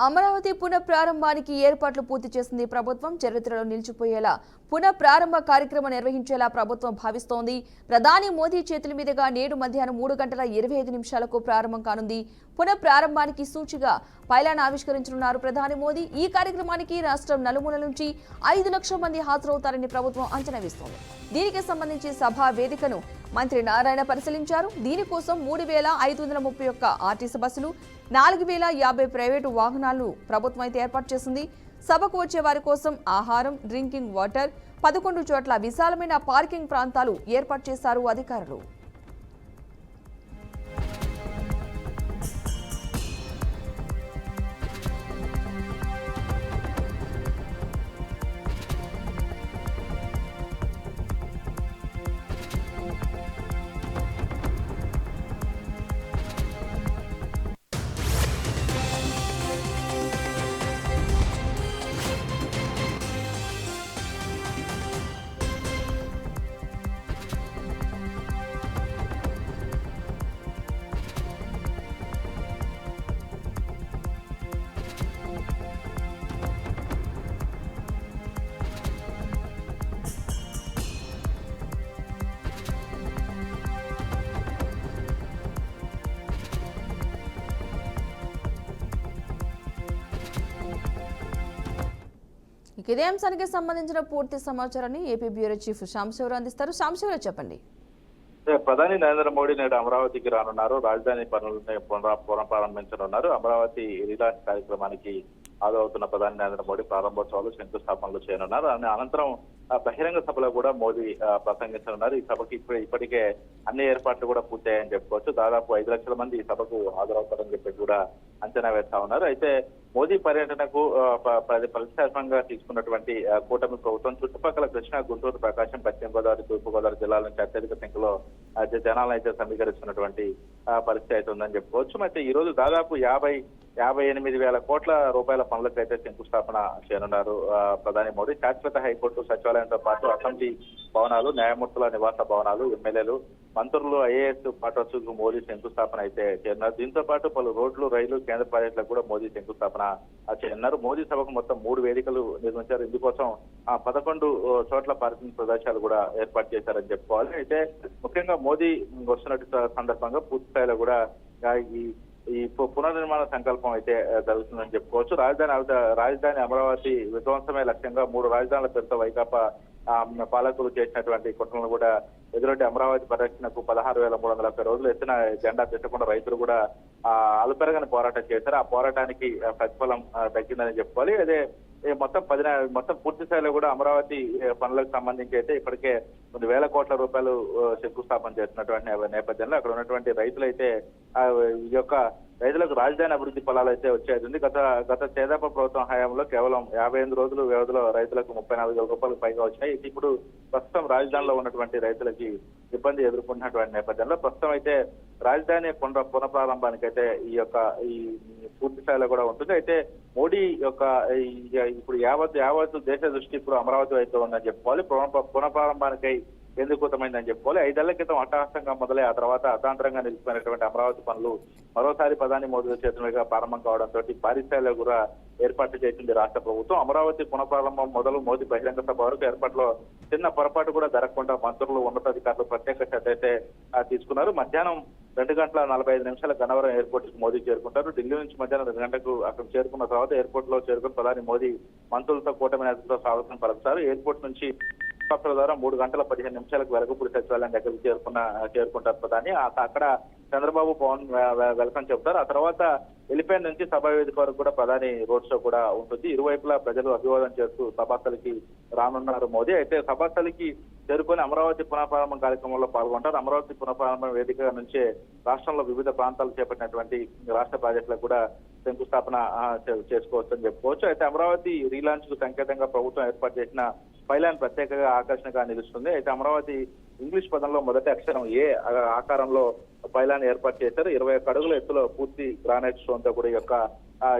అమరావతి పునఃప్రారంభానికి ఏర్పాట్లు పూర్తి చేసింది ప్రభుత్వం. చరిత్రలో నిలిచిపోయేలా పునఃప్రారంభ కార్యక్రమం నిర్వహించేలా ప్రభుత్వం భావిస్తోంది. ప్రధాని మోదీ చేతుల మీదుగా నేడు మధ్యాహ్నం 3:25 ప్రారంభం కానుంది. పునఃప్రారంభానికి సూచిగా పైలాన్ ఆవిష్కరించనున్నారు ప్రధాని మోదీ. ఈ కార్యక్రమానికి రాష్ట్రం నలుమూలల నుంచి 5 లక్షల మంది హాజరవుతారని ప్రభుత్వం అంచనా వేస్తోంది. దీనికి సంబంధించి సభా వేదికను మంత్రి నారాయణ పరిశీలించారు. దీనికోసం 3,531 ఆర్టీసీ బస్సులు, 4,050 ప్రైవేటు వాహనాలను ప్రభుత్వం అయితే ఏర్పాటు చేసింది. సభకు వచ్చే వారి కోసం ఆహారం, డ్రింకింగ్ వాటర్, 11 చోట్ల విశాలమైన పార్కింగ్ ప్రాంతాలు ఏర్పాటు చేశారు అధికారులు. ఇదే అంశానికి సంబంధించిన పూర్తి సమాచారాన్ని ఏపీ బ్యూరో చీఫ్ శాంశివరావు అందిస్తారు. శాంశివరావు, చెప్పండి. ప్రధాని నరేంద్ర మోడీ నేడు అమరావతికి రానున్నారు. రాజధాని పనులను పునఃప్రారంభించనున్నారు. అమరావతి రిలాన్స్ కార్యక్రమానికి హాజరవుతున్న ప్రధాని నరేంద్ర మోడీ ప్రారంభోత్సవాలు, శంకుస్థాపనలు చేయనున్నారు. అనంతరం బహిరంగ సభలో కూడా మోదీ ప్రసంగించనున్నారు. ఈ సభకి ఇప్పటికే అన్ని ఏర్పాట్లు కూడా పూర్తయ్యాయని చెప్పుకోవచ్చు. దాదాపు 5 లక్షల మంది ఈ సభకు హాజరవుతారని చెప్పి కూడా అంచనా వేస్తా ఉన్నారు. అయితే మోదీ పర్యటనకు ప్రతిష్టాత్మకంగా తీసుకున్నటువంటి కూటమి ప్రభుత్వం చుట్టుపక్కల కృష్ణా, గుంటూరు, ప్రకాశం, పశ్చిమ గోదావరి, తూర్పు గోదావరి జిల్లాల నుంచి అత్యధిక సంఖ్యలో జనాలను అయితే సమీకరిస్తున్నటువంటి పరిస్థితి అయితే ఉందని చెప్పుకోవచ్చు. అయితే ఈ రోజు దాదాపు 58,000 కోట్ల రూపాయల పనులకు అయితే శంకుస్థాపన చేయనున్నారు ప్రధాని మోదీ. శాశ్వత హైకోర్టు సచివాలయంతో పాటు అసెంబ్లీ భవనాలు, న్యాయమూర్తుల నివాస భవనాలు, ఎమ్మెల్యేలు, మంత్రులు, ఐఏఎస్ క్వార్టర్స్ కు మోదీ శంకుస్థాపన అయితే చేయనున్నారు. దీంతో పాటు పలు రోడ్లు, రైలు, కేంద్ర ప్రాజెక్టులకు కూడా మోదీ శంకుస్థాపన చేయనున్నారు. మోదీ సభకు మొత్తం 3 వేదికలు నిర్మించారు. ఇందుకోసం 11 చోట్ల పార్కింగ్ ప్రదేశాలు కూడా ఏర్పాటు చేశారని చెప్పుకోవాలి. అయితే ముఖ్యంగా మోదీ వస్తున్నట్టు సందర్భంగా పూర్తి స్థాయిలో కూడా ఈ పునర్నిర్మాణ సంకల్పం అయితే జరుగుతుందని చెప్పుకోవచ్చు. రాజధాని అమరావతి విధ్వంసమే లక్ష్యంగా 3 రాజధానుల పేరుతో వైకాపా పాలకులు చేసినటువంటి కుట్రలను కూడా ఎదురొడ్డి అమరావతి పరిరక్షణకు 16,330 రోజులు ఎత్తిన జెండా పెట్టకుండా రైతులు కూడా అలుపెరగని పోరాటం చేశారు. ఆ పోరాటానికి ప్రతిఫలం దక్కిందని చెప్పుకోవాలి. అదే మొత్తం పూర్తి స్థాయిలో కూడా అమరావతి పనులకు సంబంధించి అయితే ఇప్పటికే కొన్ని వేల కోట్ల రూపాయలు శంకుస్థాపన చేస్తున్నటువంటి నేపథ్యంలో అక్కడ ఉన్నటువంటి రైతులైతే ఈ యొక్క రైతులకు రాజధాని అభివృద్ధి ఫలాలు అయితే వచ్చేది. గత తెదేపా ప్రభుత్వం హయాంలో కేవలం 58 రోజుల వ్యవధిలో రైతులకు 34,000 రూపాయలకు పైగా వచ్చాయి. ఇప్పుడు ప్రస్తుతం రాజధానిలో ఉన్నటువంటి రైతులకి ఇబ్బంది ఎదుర్కొంటున్నటువంటి నేపథ్యంలో ప్రస్తుతం అయితే రాజధాని పునఃప్రారంభానికి అయితే ఈ పూర్తి స్థాయిలో కూడా ఉంటుంది. అయితే మోడీ యొక్క ఇప్పుడు యావత్ దేశ దృష్టి ఇప్పుడు అమరావతి వైపు ఉందని చెప్పుకోవాలి. పునఃప్రారంభానికై కేంద్రీకృతమైందని చెప్పుకోవాలి. 5 ఏళ్ల క్రితం అట్టహాసంగా మొదలై ఆ తర్వాత అతాంతరంగా నిలిచిపోయినటువంటి అమరావతి పనులు మరోసారి ప్రధాని మోదీ చేతులుగా ప్రారంభం కావడంతో భారీ స్థాయిలో కూడా ఏర్పాట్లు చేసింది రాష్ట్ర ప్రభుత్వం. అమరావతి పునఃప్రారంభం మొదలు మోదీ బహిరంగ సభ వరకు ఏర్పాట్లో చిన్న పొరపాటు కూడా జరగకుండా మంత్రులు, ఉన్నతాధికారులు ప్రత్యేక శ్రద్ధ అయితే తీసుకున్నారు. మధ్యాహ్నం 2:45 గన్నవరం ఎయిర్పోర్ట్ కి మోదీ చేరుకుంటారు. ఢిల్లీ నుంచి మధ్యాహ్నం 2 గంటలకు అక్కడ చేరుకున్న తర్వాత ఎయిర్పోర్ట్ లో చేరుకుని ప్రధాని మోదీ మంత్రులతో కూటమి నేతలతో స్వాగతం పలుకుతారు. ఎయిర్పోర్ట్ నుంచి హెలికాప్టర్ ద్వారా 3:15 వెలగపూడి సచివాలయం దగ్గరికి చేరుకుంటారు ప్రధాని. అక్కడ చంద్రబాబు, పవన్ వెల్కమ్ చెప్తారు. ఆ తర్వాత ఎలిఫెంట్ నుంచి సభా వేదిక వరకు కూడా ప్రధాని రోడ్ షో కూడా ఉంటుంది. ఇరువైపులా ప్రజలు అభివాదం చేస్తూ సభాస్థలికి రానున్నారు మోదీ. అయితే సభాస్థలికి చేరుకొని అమరావతి పునఃప్రారంభం కార్యక్రమంలో పాల్గొంటారు. అమరావతి పునఃప్రారంభం వేదిక నుంచే రాష్ట్రంలో వివిధ ప్రాంతాలు చేపట్టినటువంటి రాష్ట్ర ప్రాజెక్టులకు కూడా శంకుస్థాపన చేసుకోవచ్చని చెప్పుకోవచ్చు. అయితే అమరావతి రీలాంచ్ కు సంకేతంగా ప్రభుత్వం ఏర్పాటు చేసిన పైలాన్ ప్రత్యేకంగా ఆకర్షణగా నిలుస్తుంది. అయితే అమరావతి ఇంగ్లీష్ పదంలో మొదటి అక్షరం ఏ ఆకారంలో పైలాన్ ఏర్పాటు చేశారు. 21 అడుగుల ఎత్తులో పూర్తి గ్రానైట్ స్టోన్ తో కూడా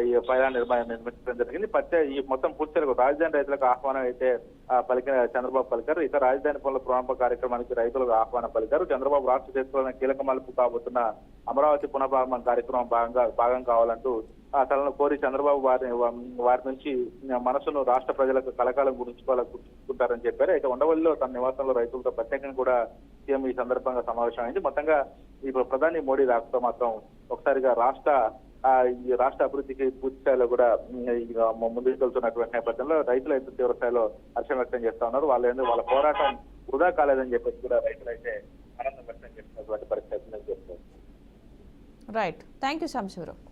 ఈ పైలాన్ నిర్మించడం జరిగింది. ఈ మొత్తం పూర్తి రాజధాని రైతులకు ఆహ్వానం అయితే పలికిన చంద్రబాబు పలికారు. ఇక రాజధాని పనుల ప్రారంభ కార్యక్రమానికి రైతులకు ఆహ్వానం పలికారు. చంద్రబాబు రాష్ట్ర చరిత్రలో కీలక మలుపు కాబోతున్న అమరావతి పునఃప్రారంభం కార్యక్రమం భాగం కావాలంటూ తనను కోరి చంద్రబాబు వారి నుంచి మనసును రాష్ట్ర ప్రజలకు కలకాలం గుర్తుంచుకుంటారని చెప్పారు. అయితే ఉండవల్లిలో తన నివాసంలో రైతులతో ప్రత్యేకంగా కూడా సీఎం ఈ సందర్భంగా సమావేశం అయింది. మొత్తంగా ఇప్పుడు ప్రధాని మోడీ రాకతో మాత్రం ఒకసారిగా ఈ రాష్ట్ర అభివృద్ధికి పూర్తి స్థాయిలో కూడా ముందుకు వెళ్తున్నటువంటి నేపథ్యంలో రైతులు అయితే తీవ్ర స్థాయిలో హర్షం వ్యక్తం చేస్తా ఉన్నారు. వాళ్ళ పోరాటం వృధా కాలేదని చెప్పేసి కూడా రైతులు అయితే ఆనందం వ్యక్తం చేస్తున్నటువంటి పరిస్థితి చేస్తారు. Right, thank you Sambasivarao.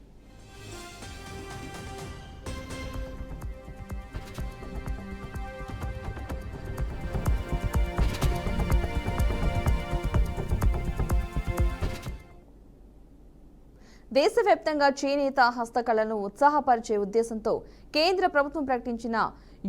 దేశవ్యాప్తంగా చేనేత హస్తకళలను ఉత్సాహపరిచే ఉద్దేశంతో కేంద్ర ప్రభుత్వం ప్రకటించిన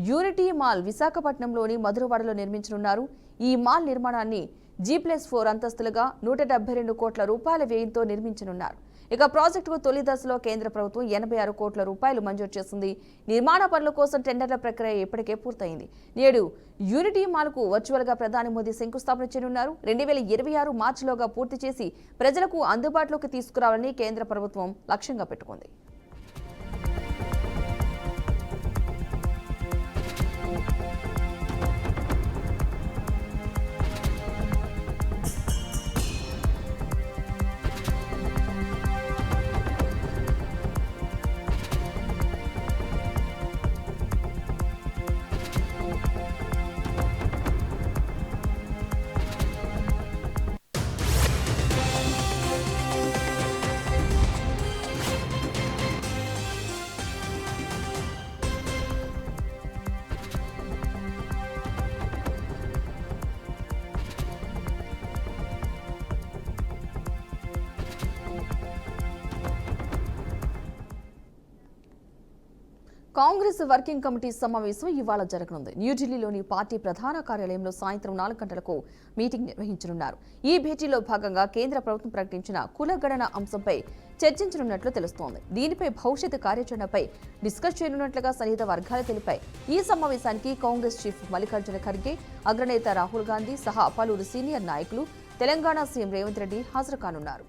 యూనిటీ మాల్ విశాఖపట్నంలోని మధురవాడలో నిర్మించనున్నారు. ఈ మాల్ నిర్మాణాన్ని G+4 అంతస్తులుగా 172 కోట్ల రూపాయల వ్యయంతో నిర్మించనున్నారు. ఇక ప్రాజెక్టుకు తొలి దశలో కేంద్ర ప్రభుత్వం 86 కోట్ల రూపాయలు మంజూరు చేసింది. నిర్మాణ పనుల కోసం టెండర్ల ప్రక్రియ ఇప్పటికే పూర్తయింది. నేడు యూనిటీ మాల్కు వర్చువల్గా ప్రధాని మోదీ శంకుస్థాపన చేయనున్నారు. 2026 మార్చిలోగా పూర్తి చేసి ప్రజలకు అందుబాటులోకి తీసుకురావాలని కేంద్ర ప్రభుత్వం లక్ష్యంగా పెట్టుకుంది. కాంగ్రెస్ వర్కింగ్ కమిటీ సమావేశం ఇవాళ జరగనుంది. న్యూఢిల్లీలోని పార్టీ ప్రధాన కార్యాలయంలో సాయంత్రం 4 గంటలకు మీటింగ్ నిర్వహించనున్నారు. ఈ భేటీలో భాగంగా కేంద్ర ప్రభుత్వం ప్రకటించిన కులగణన అంశంపై చర్చించనున్నట్లు తెలుస్తోంది. దీనిపై భవిష్యత్ కార్యాచరణపై డిస్కస్ చేయనున్నట్లుగా సన్నిహిత వర్గాలు తెలిపాయి. ఈ సమావేశానికి కాంగ్రెస్ చీఫ్ మల్లికార్జున ఖర్గే, అగ్రనేత రాహుల్ గాంధీ సహా పలువురు సీనియర్ నాయకులు, తెలంగాణ సీఎం రేవంత్ రెడ్డి హాజరు కానున్నారు.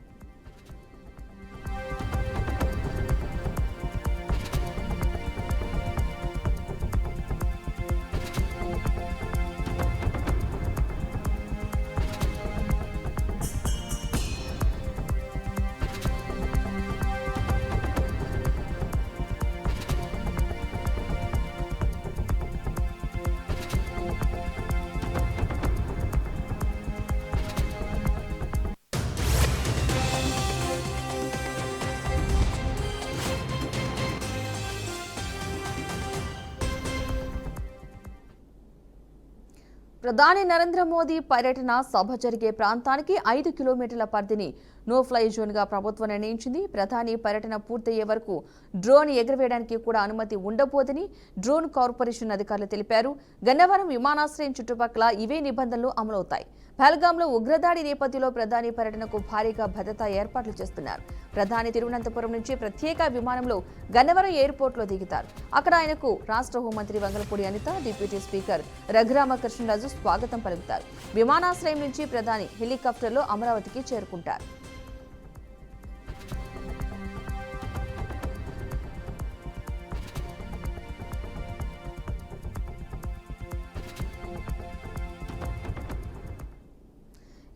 ప్రధాని నరేంద్ర మోదీ పర్యటన సభ జరిగే ప్రాంతానికి 5 కిలోమీటర్ల పరిధిని నో ఫ్లై జోన్గా ప్రభుత్వం నిర్ణయించింది. ప్రధాని పర్యటన పూర్తయ్యే వరకు డ్రోన్ ఎగురవేయడానికి కూడా అనుమతి ఉండబోదని డ్రోన్ కార్పొరేషన్ అధికారులు తెలిపారు. గన్నవరం విమానాశ్రయం చుట్టుపక్కల ఇవే నిబంధనలు అమలవుతాయి. పహల్గాంలో ఉగ్రదాడి నేపథ్యంలో ప్రధాని పర్యటనకు భారీగా భద్రతా ఏర్పాట్లు చేస్తున్నారు. ప్రధాని తిరువనంతపురం నుంచి ప్రత్యేక విమానంలో గన్నవరం ఎయిర్పోర్ట్లో దిగుతారు. అక్కడ ఆయనకు రాష్ట్ర హోంమంత్రి వంగలపూడి అనిత, డిప్యూటీ స్పీకర్ రఘురామకృష్ణరాజు స్వాగతం పలుకుతారు. విమానాశ్రయం నుంచి ప్రధాని హెలికాప్టర్లో అమరావతికి చేరుకుంటారు.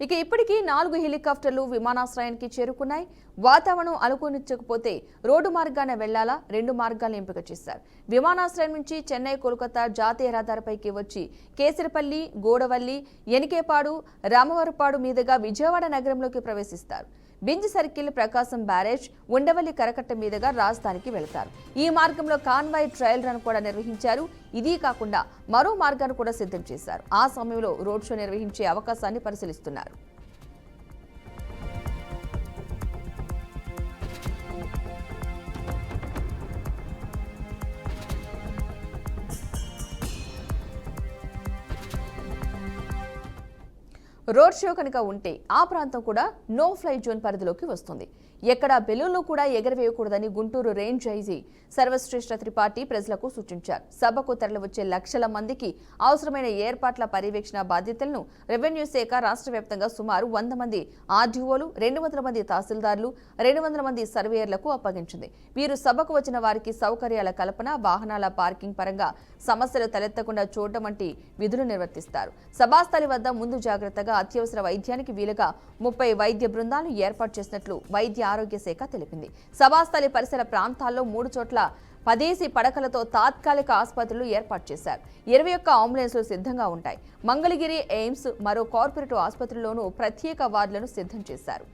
ఇక ఇప్పటికీ 4 హెలికాప్టర్లు విమానాశ్రయానికి చేరుకున్నాయి. వాతావరణం అనుకూలించకపోతే రోడ్డు మార్గాన వెళ్లాలా 2 మార్గాలను ఎంపిక చేశారు. విమానాశ్రయం నుంచి చెన్నై కోల్కతా జాతీయ రహదారిపైకి వచ్చి కేసరపల్లి, గోడవల్లి, ఎనికేపాడు, రామవరపాడు మీదుగా విజయవాడ నగరంలోకి ప్రవేశిస్తారు. బింజ్ సర్కిల్, ప్రకాశం బ్యారేజ్, ఉండవల్లి కరకట్ట మీదుగా రాజధానికి వెళతారు. ఈ మార్గంలో కాన్వాయ్ ట్రయల్ రన్ కూడా నిర్వహించారు. ఇది కాకుండా మరో మార్గాన్ని కూడా సిద్ధం చేశారు. ఆ సమయంలో రోడ్ షో నిర్వహించే అవకాశాన్ని పరిశీలిస్తున్నారు. రోడ్ షో కనుక ఉంటే ఆ ప్రాంతం కూడా నో ఫ్లై జోన్ పరిధిలోకి వస్తుంది. ఎక్కడా బెలూన్లు కూడా ఎగరవేయకూడదని గుంటూరు రేంజ్ ఐజీ సర్వశ్రేష్ఠ త్రిపాఠి ప్రజలకు సూచించారు. సభకు తరలివచ్చే లక్షల మందికి అవసరమైన ఏర్పాట్ల పర్యవేక్షణ బాధ్యతలను రెవెన్యూ శాఖ రాష్ట్ర వ్యాప్తంగా సుమారు 100 మంది ఆర్డీఓలు, 200 మంది తహసీల్దార్లు, 200 మంది సర్వేయర్లకు అప్పగించింది. వీరు సభకు వచ్చిన వారికి సౌకర్యాల కల్పన, వాహనాల పార్కింగ్ పరంగా సమస్యలు తలెత్తకుండా చూడటం వంటి విధులు నిర్వర్తిస్తారు. సభాస్థలి వద్ద ముందు జాగ్రత్తగా అత్యవసర వైద్యానికి వీలుగా 30 వైద్య బృందాలను ఏర్పాటు చేసినట్లు వైద్య ఆరోగ్య శాఖ తెలిపింది. సభాస్థలి పరిసర ప్రాంతాల్లో 3 చోట్ల 10 పడకలతో తాత్కాలిక ఆసుపత్రులు ఏర్పాటు చేశారు. 21 అంబులెన్స్లు సిద్ధంగా ఉంటాయి. మంగళగిరి ఎయిమ్స్, మరో కార్పొరేటివ్ ఆసుపత్రుల్లోనూ ప్రత్యేక వార్డులను సిద్ధం చేశారు.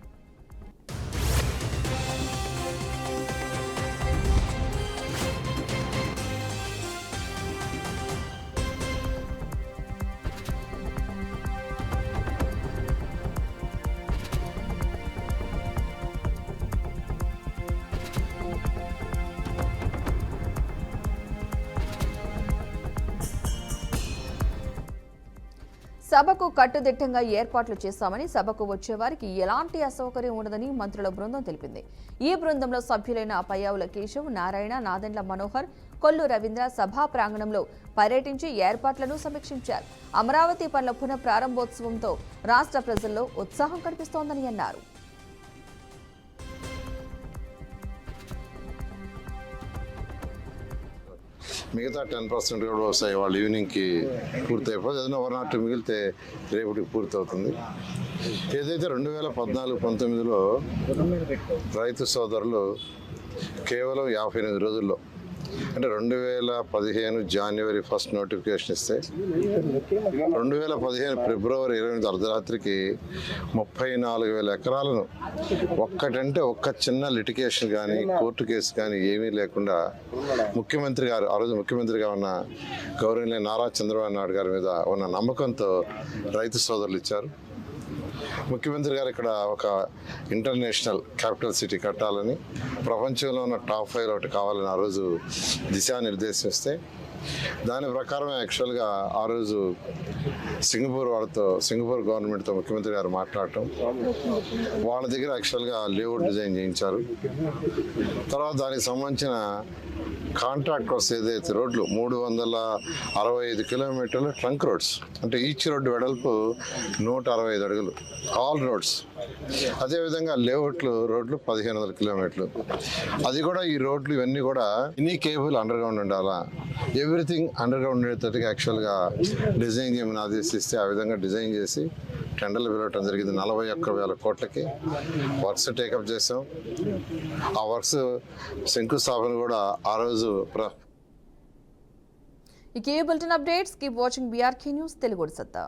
సభకు కట్టుదిట్టంగా ఏర్పాట్లు చేశామని, సభకు వచ్చేవారికి ఎలాంటి అసౌకర్యం ఉండదని మంత్రుల బృందం తెలిపింది. ఈ బృందంలో సభ్యులైన పయ్యావుల కేశవ్, నారాయణ, నాదెండ్ల మనోహర్, కొల్లు రవీంద్ర సభా ప్రాంగణంలో పర్యటించి ఏర్పాట్లను సమీక్షించారు. అమరావతి పనుల పునః ప్రారంభోత్సవంతో రాష్ట్ర ప్రజల్లో ఉత్సాహం కనిపిస్తోందని అన్నారు. మిగతా 10% కూడా వస్తాయి. వాళ్ళు ఈవినింగ్కి పూర్తి అయిపోతుంది. ఏదైనా 1 or 2 మిగిలితే రేపటికి పూర్తి అవుతుంది. ఏదైతే 2014-19లో రైతు సోదరులు కేవలం 58 రోజుల్లో, అంటే 2015 జనవరి 1 నోటిఫికేషన్ ఇస్తే 2015 ఫిబ్రవరి 28 అర్ధరాత్రికి 34,000 ఎకరాలను ఒక్కటంటే ఒక్క చిన్న లిటిగేషన్ కానీ కోర్టు కేసు కానీ ఏమీ లేకుండా ముఖ్యమంత్రి గారు, ఆ రోజు ముఖ్యమంత్రిగా ఉన్న గౌరవనీయ నారా చంద్రబాబు నాయుడు గారి మీద ఉన్న నమ్మకంతో రైతు సోదరులు ఇచ్చారు. ముఖ్యమంత్రి గారు ఇక్కడ ఒక ఇంటర్నేషనల్ క్యాపిటల్ సిటీ కట్టాలని, ప్రపంచంలో ఉన్న టాప్ 5 ఒకటి కావాలని ఆ రోజు దిశానిర్దేశం ఇస్తే దాని ప్రకారం యాక్చువల్గా ఆ రోజు సింగపూర్ గవర్నమెంట్తో ముఖ్యమంత్రి గారు మాట్లాడటం, వాళ్ళ దగ్గర యాక్చువల్గా లేఅవుట్ డిజైన్ చేయించారు. తర్వాత దానికి సంబంధించిన కాంట్రాక్టర్స్ ఏదైతే రోడ్లు 365 కిలోమీటర్లు ట్రంక్ రోడ్స్, అంటే ఈచ్ రోడ్డు వెడల్పు 165 అడుగులు, ఆల్ రోడ్స్. అదేవిధంగా లేఅవుట్లు రోడ్లు 1500 కిలోమీటర్లు. అది కూడా ఈ రోడ్లు ఇవన్నీ కూడా ఎనీ కేబుల్ అండర్ గ్రౌండ్ ఉండాలా, ఎవ్రీథింగ్ అండర్ గ్రౌండ్ ఉండేటట్టుగా యాక్చువల్గా డిజైన్ చేయమని ఆదేశిస్తే ఆ విధంగా డిజైన్ చేసి టెండర్లు పిలవటం జరిగింది. 41,000 కోట్లకి వర్క్స్ టేకప్ చేసాం. ఆ వర్క్స్ శంకుస్థాపన కూడా ఆ రోజు. ఈ bulletin updates keep watching BRK news Telugu సత్తా.